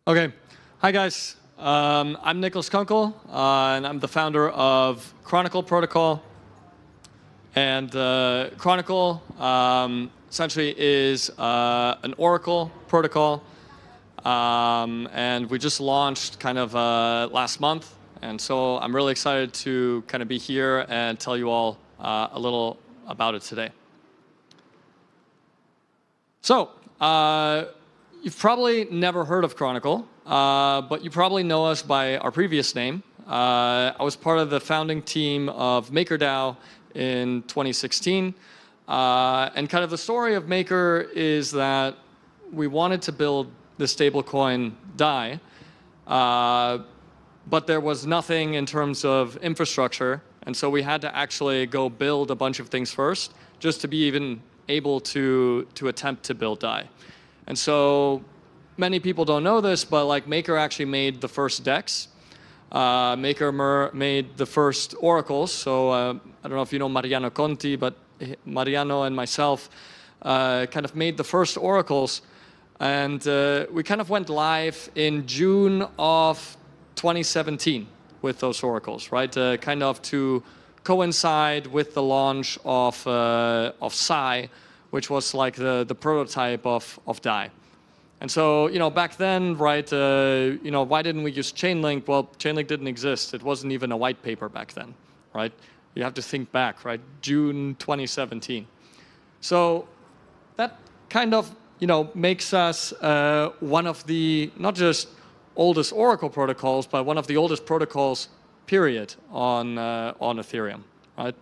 Okay, hi guys. I'm Niklas Kunkel, and I'm the founder of Chronicle Protocol. And Chronicle essentially is an Oracle protocol, and we just launched kind of last month. And so I'm really excited to kind of be here and tell you all a little about it today. So, you've probably never heard of Chronicle, but you probably know us by our previous name. I was part of the founding team of MakerDAO in 2016. And kind of the story of Maker is that we wanted to build the stablecoin DAI, but there was nothing in terms of infrastructure. And so we had to actually go build a bunch of things first just to be even able to attempt to build DAI. And so many people don't know this, but like Maker actually made the first DEX. Maker made the first oracles. So I don't know if you know Mariano Conti, but Mariano and myself kind of made the first oracles. And we kind of went live in June of 2017 with those oracles, right? Kind of to coincide with the launch of Psi, which was like the prototype of DAI. And so, back then, right, why didn't we use Chainlink? Well, Chainlink didn't exist. It wasn't even a white paper back then, right? You have to think back, right? June 2017. So that kind of, makes us one of the, not just oldest Oracle protocols, but one of the oldest protocols, period, on Ethereum, right?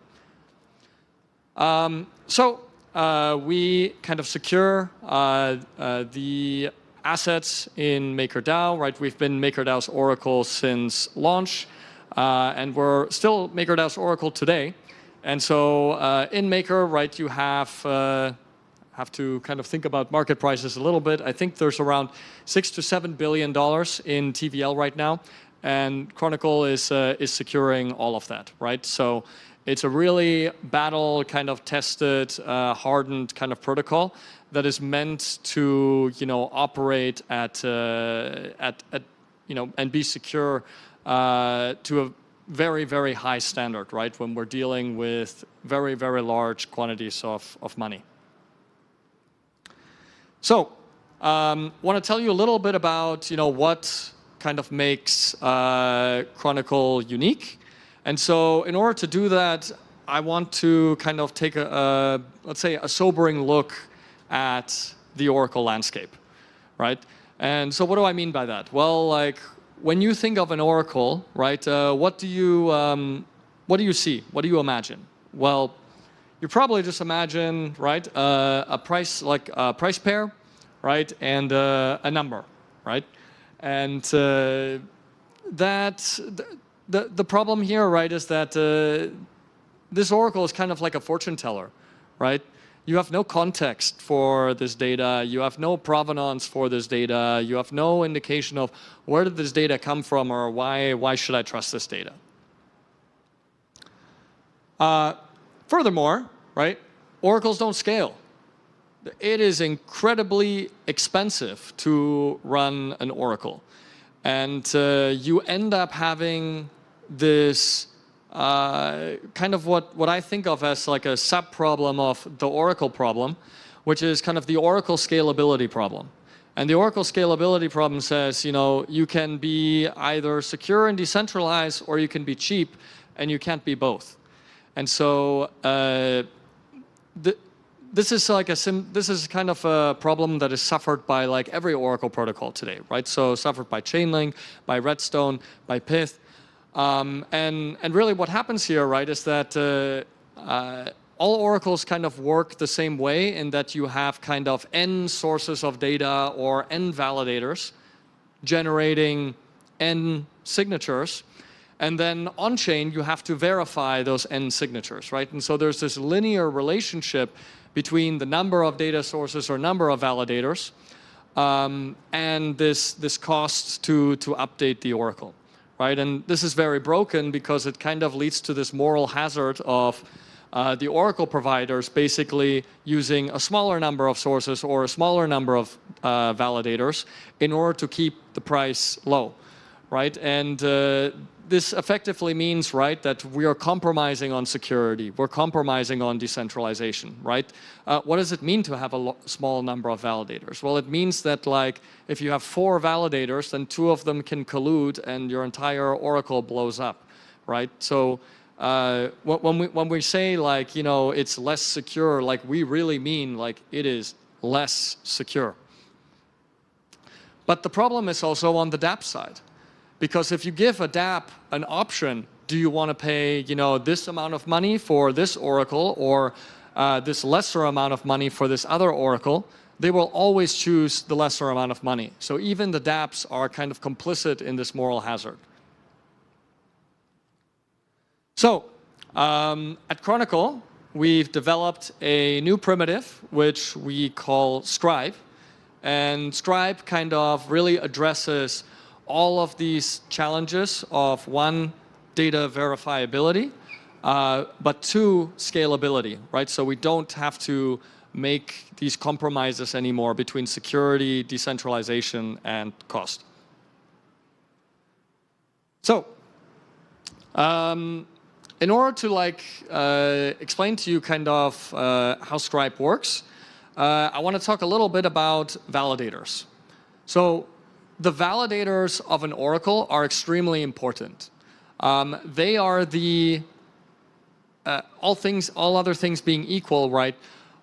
We kind of secure the assets in MakerDAO, right? We've been MakerDAO's Oracle since launch, and we're still MakerDAO's Oracle today. And so in Maker, right, you have to kind of think about market prices a little bit. I think there's around $6 to $7 billion in TVL right now, and Chronicle is securing all of that, right? So it's a really battle kind of tested, hardened kind of protocol that is meant to, operate at and be secure to a very, very high standard, right? When we're dealing with very, very large quantities of money. So, want to tell you a little bit about, what kind of makes Chronicle unique. And so in order to do that, I want to kind of take let's say, a sobering look at the Oracle landscape, right? And so what do I mean by that? Well, like when you think of an Oracle, right, what do you see? What do you imagine? Well, you probably just imagine, right, a price, like a price pair, right, and a number, right? And the problem here, right, is that this Oracle is kind of like a fortune teller, right? You have no context for this data. You have no provenance for this data. You have no indication of where did this data come from or why should I trust this data. Furthermore, right, oracles don't scale. It is incredibly expensive to run an oracle. And you end up having this kind of what I think of as like a sub-problem of the Oracle problem, which is kind of the Oracle scalability problem. And the Oracle scalability problem says, you can be either secure and decentralized, or you can be cheap, and you can't be both. And so this is kind of a problem that is suffered by like every Oracle protocol today, right? So suffered by Chainlink, by Redstone, by Pyth. And really what happens here, right, is that all oracles kind of work the same way in that you have kind of n sources of data or n validators generating n signatures. And then on-chain, you have to verify those n signatures, right? And so there's this linear relationship between the number of data sources or number of validators and this cost to update the oracle, right? And this is very broken because it kind of leads to this moral hazard of the Oracle providers basically using a smaller number of sources or a smaller number of validators in order to keep the price low, right? And this effectively means, right, that we are compromising on security. We're compromising on decentralization, right? What does it mean to have a small number of validators? Well, it means that, like, if you have 4 validators, then 2 of them can collude and your entire Oracle blows up, right? So when we say, like, you know, it's less secure, like, we really mean, like, it is less secure. But the problem is also on the dApp side. Because if you give a dApp an option, do you want to pay, you know, this amount of money for this Oracle or this lesser amount of money for this other Oracle, they will always choose the lesser amount of money. So even the dApps are kind of complicit in this moral hazard. So at Chronicle, we've developed a new primitive, which we call Scribe. And Scribe kind of really addresses all of these challenges of 1, data verifiability, but 2, scalability, right? So we don't have to make these compromises anymore between security, decentralization, and cost. So in order to, like, explain to you kind of how Scribe works, I want to talk a little bit about validators. So the validators of an Oracle are extremely important. They are the, all other things being equal, right?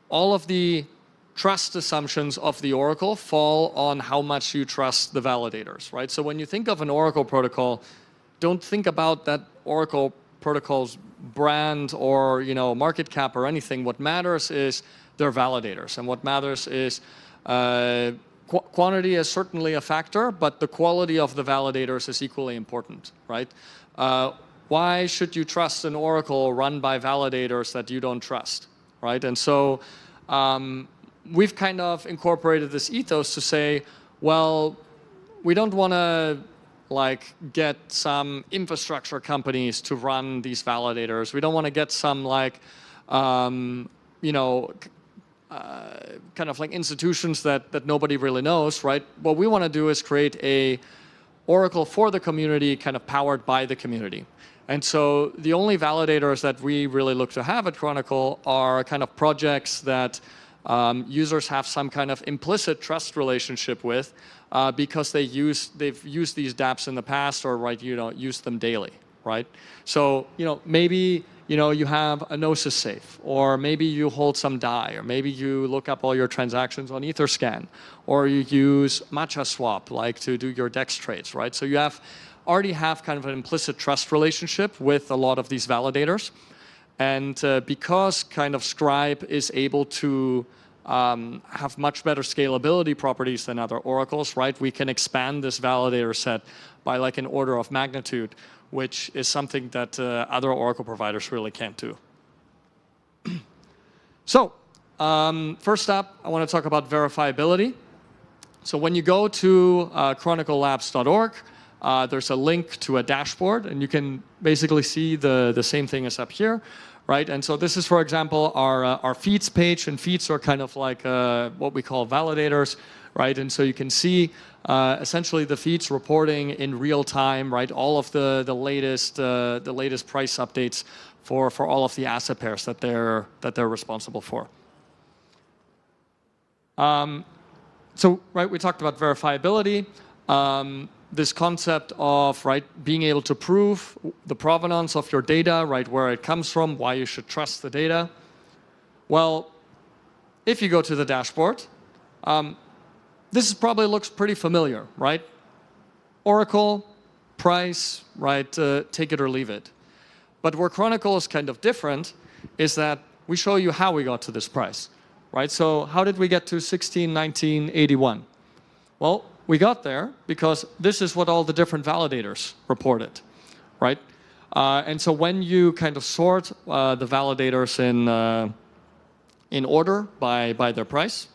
All of the trust assumptions of the Oracle fall on how much you trust the validators, right? So when you think of an Oracle protocol, don't think about that Oracle protocol's brand or, you know, market cap or anything. What matters is their validators, and what matters is quantity is certainly a factor, but the quality of the validators is equally important, right? Why should you trust an Oracle run by validators that you don't trust, right? And so we've kind of incorporated this ethos to say, well, we don't want to, like, get some infrastructure companies to run these validators. We don't want to get some, like, you know, kind of like institutions that nobody really knows, right? What we want to do is create a Oracle for the community, kind of powered by the community. And so the only validators that we really look to have at Chronicle are kind of projects that users have some kind of implicit trust relationship with because they've used these dApps in the past, or, right, you know, use them daily, right? So, you know, maybe, you know, you have a Gnosis safe, or maybe you hold some DAI, or maybe you look up all your transactions on Etherscan, or you use Matcha Swap, like, to do your DEX trades, right? So you already have kind of an implicit trust relationship with a lot of these validators. And because kind of Scribe is able to have much better scalability properties than other oracles, right? We can expand this validator set by, like, an order of magnitude, which is something that other Oracle providers really can't do. So first up, I want to talk about verifiability. So when you go to chroniclelabs.org, there's a link to a dashboard, and you can basically see the same thing as up here, right? And so this is, for example, our feeds page, and feeds are kind of like what we call validators, right? And so you can see essentially the feeds reporting in real time, right? All of the latest price updates for all of the asset pairs that they're responsible for. So, right, we talked about verifiability. This concept of, right, being able to prove the provenance of your data, right, where it comes from, why you should trust the data. Well, if you go to the dashboard, this probably looks pretty familiar, right? Oracle, price, right, take it or leave it. But where Chronicle is kind of different is that we show you how we got to this price, right? So how did we get to 1619.81? Well, we got there because this is what all the different validators reported, right? And so when you kind of sort the validators in order by their price,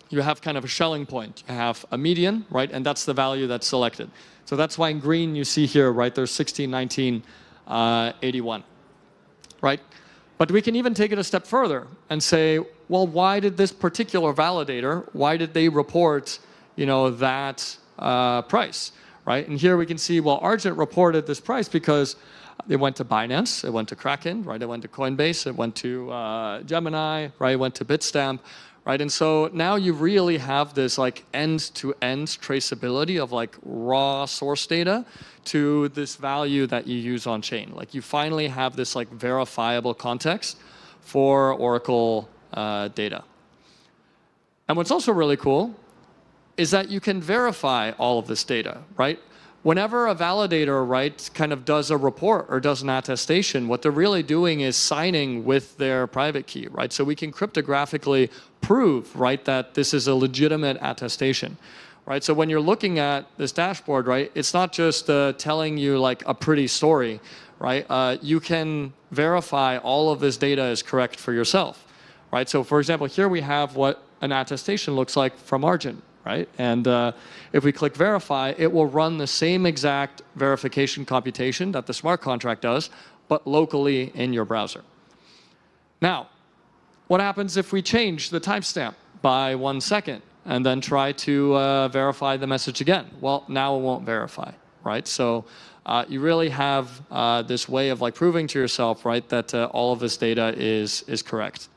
you have kind of a Schelling point. You have a median, right? And that's the value that's selected. So that's why in green you see here, right, there's 1619.81, right? But we can even take it a step further and say, well, why did this particular validator, why did they report, that price, right? And here we can see, well, Argent reported this price because it went to Binance, it went to Kraken, right? It went to Coinbase, it went to Gemini, right? It went to Bitstamp, right? And so now you really have this like end-to-end traceability of like raw source data to this value that you use on chain. Like you finally have this like verifiable context for Oracle data. And what's also really cool is that you can verify all of this data, right? Whenever a validator, right, kind of does a report or does an attestation, what they're really doing is signing with their private key, right? So we can cryptographically prove, right, that this is a legitimate attestation, right? So when you're looking at this dashboard, right, it's not just telling you like a pretty story, right? You can verify all of this data is correct for yourself, right? So for example, here we have what an attestation looks like from Argent, right? And if we click verify, it will run the same exact verification computation that the smart contract does, but locally in your browser. Now, what happens if we change the timestamp by 1 second and then try to verify the message again? Well, now it won't verify, right? So you really have this way of like proving to yourself, right, that all of this data is correct.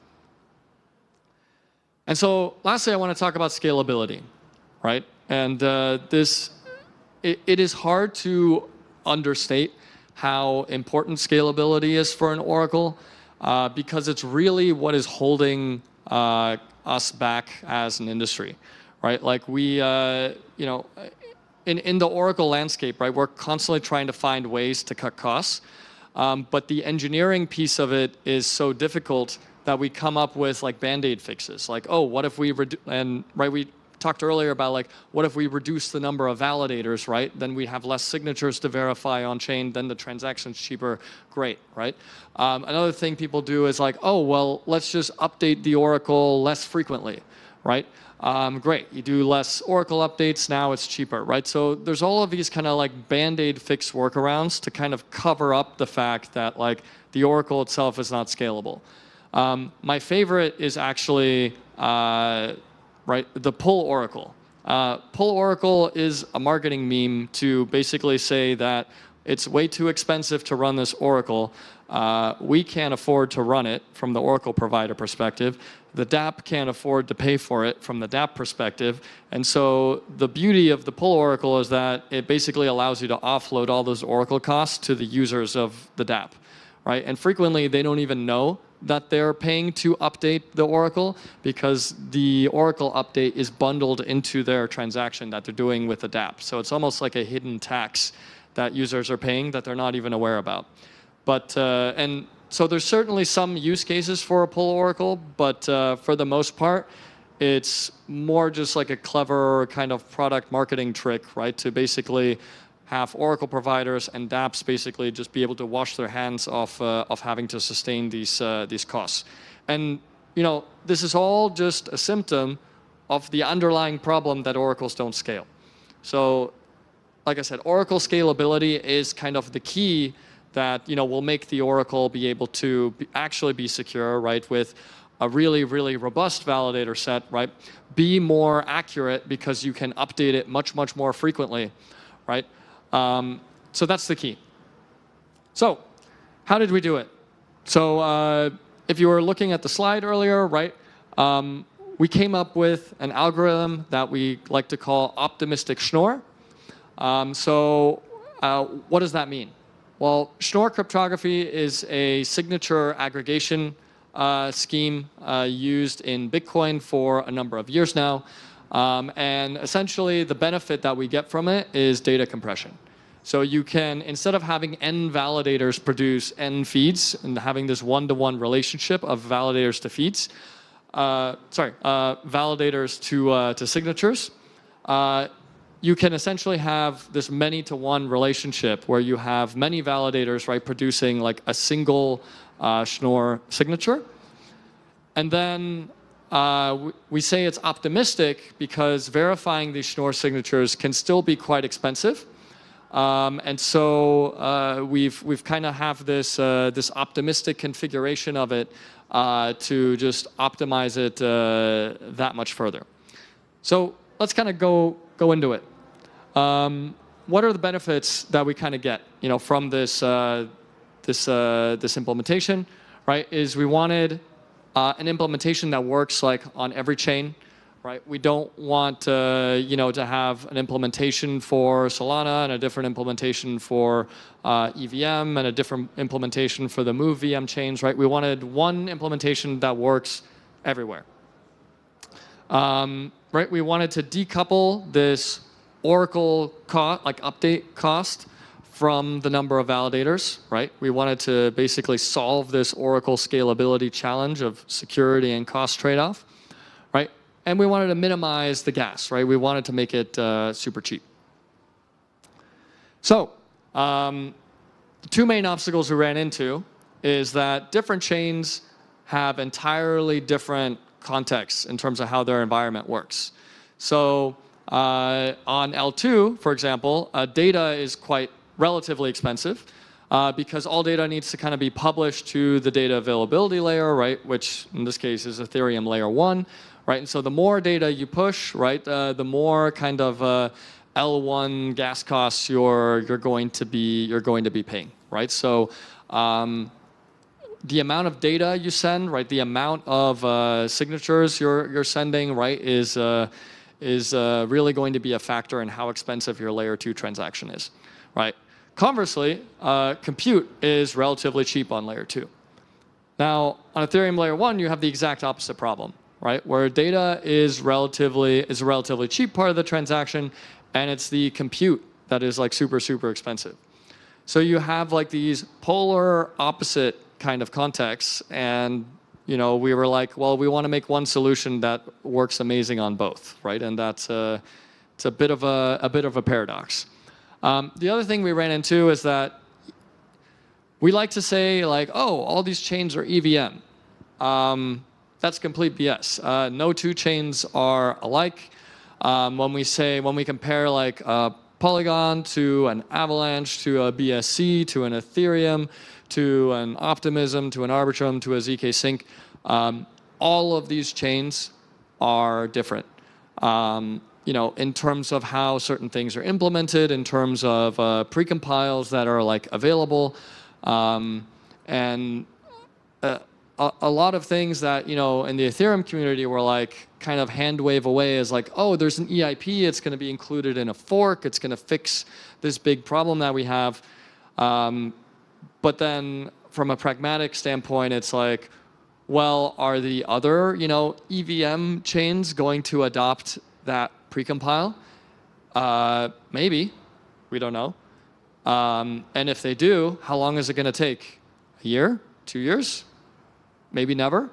And so lastly, I want to talk about scalability, right? And it is hard to understate how important scalability is for an Oracle because it's really what is holding us back as an industry, right? Like we, in the Oracle landscape, right, we're constantly trying to find ways to cut costs, but the engineering piece of it is so difficult that we come up with like Band-Aid fixes. Like, oh, what if we we talked earlier about like, what if we reduce the number of validators, right? Then we have less signatures to verify on chain, then the transaction's cheaper, great, right? Another thing people do is like, oh, well, let's just update the Oracle less frequently, right? Great, you do less Oracle updates, now it's cheaper, right? So there's all of these kind of like Band-Aid fix workarounds to kind of cover up the fact that like the Oracle itself is not scalable. My favorite is actually, the pull Oracle. Pull Oracle is a marketing meme to basically say that it's way too expensive to run this Oracle. We can't afford to run it from the Oracle provider perspective. The dApp can't afford to pay for it from the dApp perspective. And so the beauty of the pull Oracle is that it basically allows you to offload all those Oracle costs to the users of the dApp, right? And frequently they don't even know that they're paying to update the Oracle because the Oracle update is bundled into their transaction that they're doing with the dApp. So it's almost like a hidden tax that users are paying that they're not even aware about. But, and so there's certainly some use cases for a pull Oracle, but for the most part, it's more just like a clever kind of product marketing trick, right? To basically have Oracle providers and dApps basically just be able to wash their hands of having to sustain these costs. And this is all just a symptom of the underlying problem that Oracles don't scale. So like I said, Oracle scalability is kind of the key that will make the Oracle be able to actually be secure, right, with a really, really robust validator set, right? Be more accurate because you can update it much, much more frequently, right? So that's the key. So how did we do it? So if you were looking at the slide earlier, right, we came up with an algorithm that we like to call optimistic Schnorr. What does that mean? Well, Schnorr cryptography is a signature aggregation scheme used in Bitcoin for a number of years now. And essentially, the benefit that we get from it is data compression. So you can, instead of having n validators produce n feeds and having this one-to-one relationship of validators to feeds, validators to signatures, you can essentially have this many-to-one relationship where you have many validators, right, producing like a single Schnorr signature. And then we say it's optimistic because verifying these Schnorr signatures can still be quite expensive. And so we've kind of have this this optimistic configuration of it to just optimize it that much further. So let's kind of go into it. What are the benefits that we kind of get, from this this implementation, right? Is we wanted an implementation that works like on every chain, right? We don't want to have an implementation for Solana and a different implementation for EVM and a different implementation for the Move VM chains, right? We wanted one implementation that works everywhere. Right? We wanted to decouple this Oracle update cost from the number of validators, right? We wanted to basically solve this Oracle scalability challenge of security and cost trade-off, right? And we wanted to minimize the gas, right? We wanted to make it super cheap. So the two main obstacles we ran into is that different chains have entirely different contexts in terms of how their environment works. So on L2, for example, data is quite relatively expensive because all data needs to kind of be published to the data availability layer, right? Which in this case is Ethereum layer 1, right? And so the more data you push, right, the more kind of L1 gas costs you're going to be paying, right? So the amount of data you send, right, the amount of signatures you're sending, right, is really going to be a factor in how expensive your layer 2 transaction is, right? Conversely, compute is relatively cheap on layer 2. Now, on Ethereum layer 1, you have the exact opposite problem, right? Where data is a relatively cheap part of the transaction, and it's the compute that is like super, super expensive. So you have like these polar opposite kind of contexts, and we were like, well, we want to make one solution that works amazing on both, right? And that's it's a bit of a paradox. The other thing we ran into is that we like to say like, oh, all these chains are EVM. That's complete BS. No two chains are alike. When we compare like Polygon to an Avalanche to a BSC to an Ethereum to an Optimism to an Arbitrum to a ZK Sync, all of these chains are different. In terms of how certain things are implemented, in terms of precompiles that are like available, and a lot of things that in the Ethereum community were like kind of hand wave away as like, oh, there's an EIP, it's going to be included in a fork, it's going to fix this big problem that we have. But then from a pragmatic standpoint, it's like, well, are the other EVM chains going to adopt that precompile? Maybe, we don't know. And if they do, how long is it going to take? A year? 2 years? Maybe never.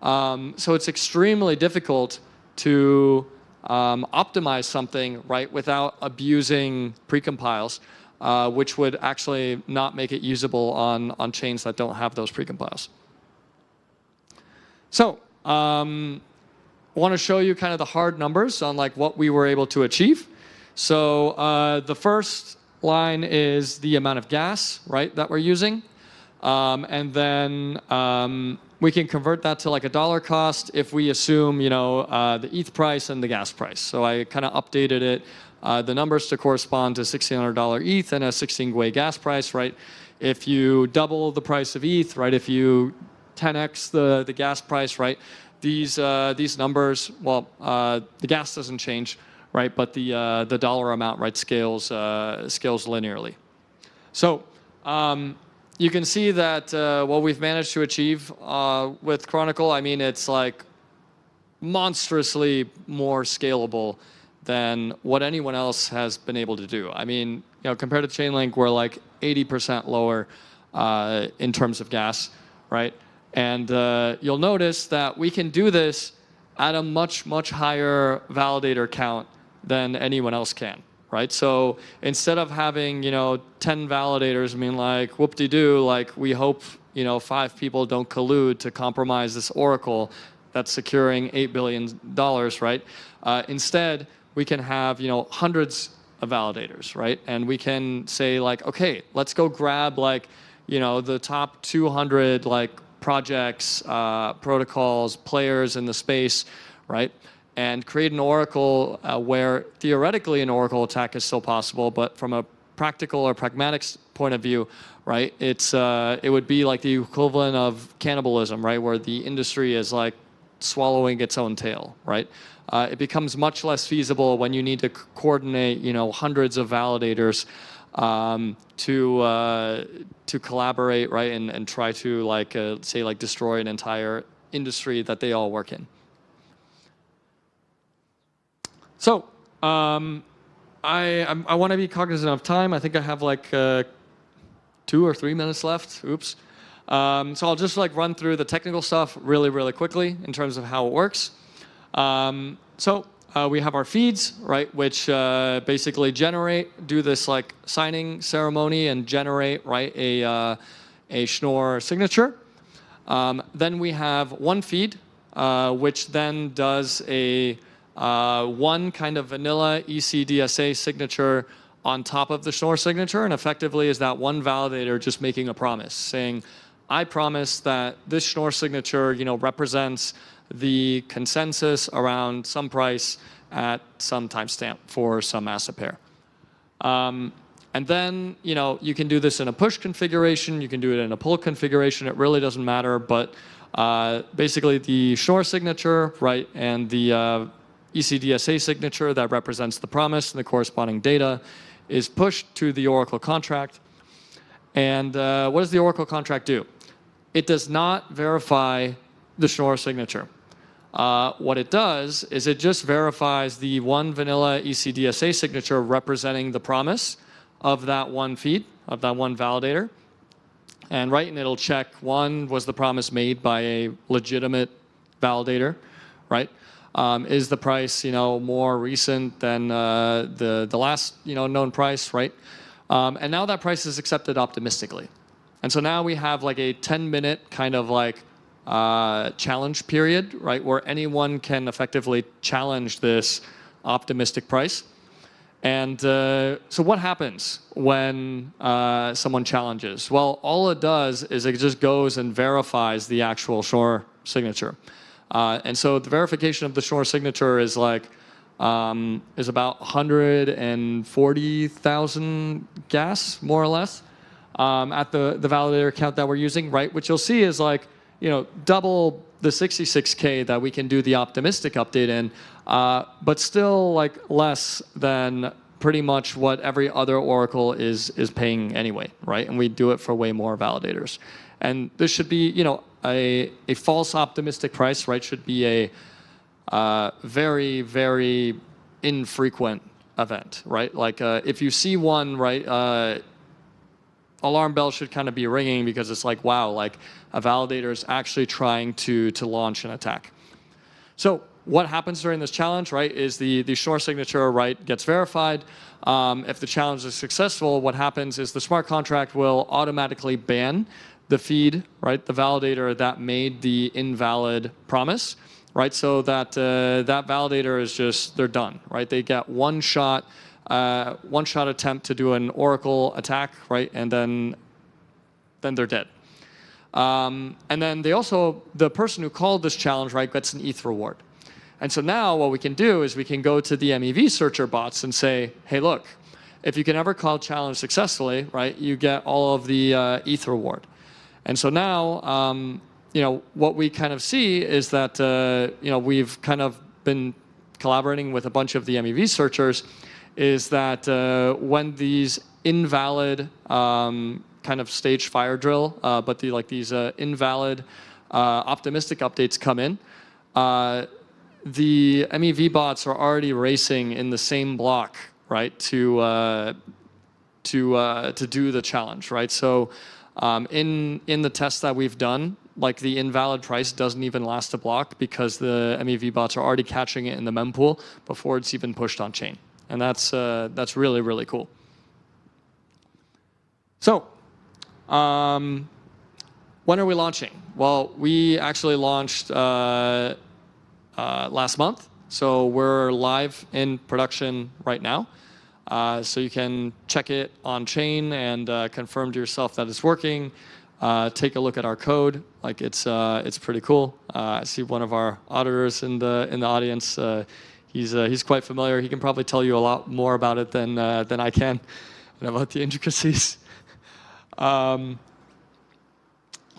So it's extremely difficult to optimize something, right, without abusing precompiles, which would actually not make it usable on chains that don't have those precompiles. So I want to show you kind of the hard numbers on like what we were able to achieve. So the first line is the amount of gas, right, that we're using. And then we can convert that to like a dollar cost if we assume, the ETH price and the gas price. So I kind of updated it, the numbers to correspond to $1,600 ETH and a 16 GWei gas price, right? If you double the price of ETH, right? If you 10x the gas price, right? These numbers, well, the gas doesn't change, right? But the dollar amount, right, scales linearly. So you can see that what we've managed to achieve with Chronicle, I mean, it's like monstrously more scalable than what anyone else has been able to do. I mean, compared to Chainlink, we're like 80% lower in terms of gas, right? And you'll notice that we can do this at a much, much higher validator count than anyone else can, right? So instead of having, 10 validators, I mean, like, whoop-de-doo, like, we hope, 5 people don't collude to compromise this oracle that's securing $8 billion, right? Instead, we can have, hundreds of validators, right? And we can say like, okay, let's go grab like, the top 200 like projects, protocols, players in the space, right? And create an oracle where theoretically an oracle attack is still possible, but from a practical or pragmatic point of view, right? It would be like the equivalent of cannibalism, right? Where the industry is like swallowing its own tail, right? It becomes much less feasible when you need to coordinate, hundreds of validators to collaborate, right? And try to like say like destroy an entire industry that they all work in. So I want to be cognizant of time. I think I have like 2 or 3 minutes left. Oops. So I'll just like run through the technical stuff really, really quickly in terms of how it works. We have our feeds, right, which basically do this like signing ceremony and generate, right, a Schnorr signature. Then we have one feed, which then does a one kind of vanilla ECDSA signature on top of the Schnorr signature, and effectively is that one validator just making a promise, saying, I promise that this Schnorr signature, represents the consensus around some price at some timestamp for some asset pair. And then, you can do this in a push configuration, you can do it in a pull configuration, it really doesn't matter, but basically the Schnorr signature, right, and the ECDSA signature that represents the promise and the corresponding data is pushed to the Oracle contract. And what does the Oracle contract do? It does not verify the Schnorr signature. What it does is it just verifies the one vanilla ECDSA signature representing the promise of that one feed, of that one validator. And and it'll check, one, was the promise made by a legitimate validator, right? Is the price, more recent than the last, known price, right? And now that price is accepted optimistically. And so now we have like a 10-minute kind of like challenge period, right, where anyone can effectively challenge this optimistic price. And so what happens when someone challenges? Well, all it does is it just goes and verifies the actual Schnorr signature. And so the verification of the Schnorr signature is like is about 140,000 gas, more or less, at the validator count that we're using, right? Which you'll see is like, double the 66K that we can do the optimistic update in, but still like less than pretty much what every other Oracle is paying anyway, right? And we do it for way more validators. And this should be, a false optimistic price, right? Should be a very, very infrequent event, right? Like if you see one, right, alarm bells should kind of be ringing because it's like, wow, like a validator is actually trying to launch an attack. So what happens during this challenge, right, is the Schnorr signature, right, gets verified. If the challenge is successful, what happens is the smart contract will automatically ban the feed, right, the validator that made the invalid promise, right, so that that validator is just, they're done, right? They get one shot attempt to do an Oracle attack, right, and then they're dead. And then the person who called this challenge, right, gets an ETH reward. And so now what we can do is we can go to the MEV searcher bots and say, hey, look, if you can ever call a challenge successfully, right, you get all of the ETH reward. And so now, what we kind of see is that, we've kind of been collaborating with a bunch of the MEV searchers, is that when these invalid kind of staged fire drill, but these invalid optimistic updates come in, the MEV bots are already racing in the same block, right, to do the challenge, right? So in the tests that we've done, like the invalid price doesn't even last a block because the MEV bots are already catching it in the mempool before it's even pushed on chain. And that's really, really cool. So when are we launching? Well, we actually launched last month. So we're live in production right now. So you can check it on chain and confirm to yourself that it's working. Take a look at our code. Like it's pretty cool. I see one of our auditors in the audience. He's quite familiar. He can probably tell you a lot more about it than I can, and about the intricacies.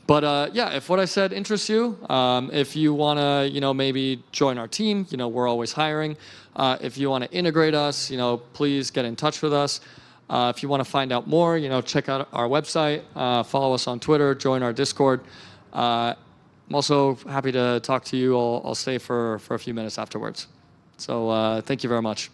But yeah, if what I said interests you, if you want to, maybe join our team, we're always hiring. If you want to integrate us, please get in touch with us. If you want to find out more, check out our website, follow us on Twitter, join our Discord. I'm also happy to talk to you. I'll stay for a few minutes afterwards. So thank you very much.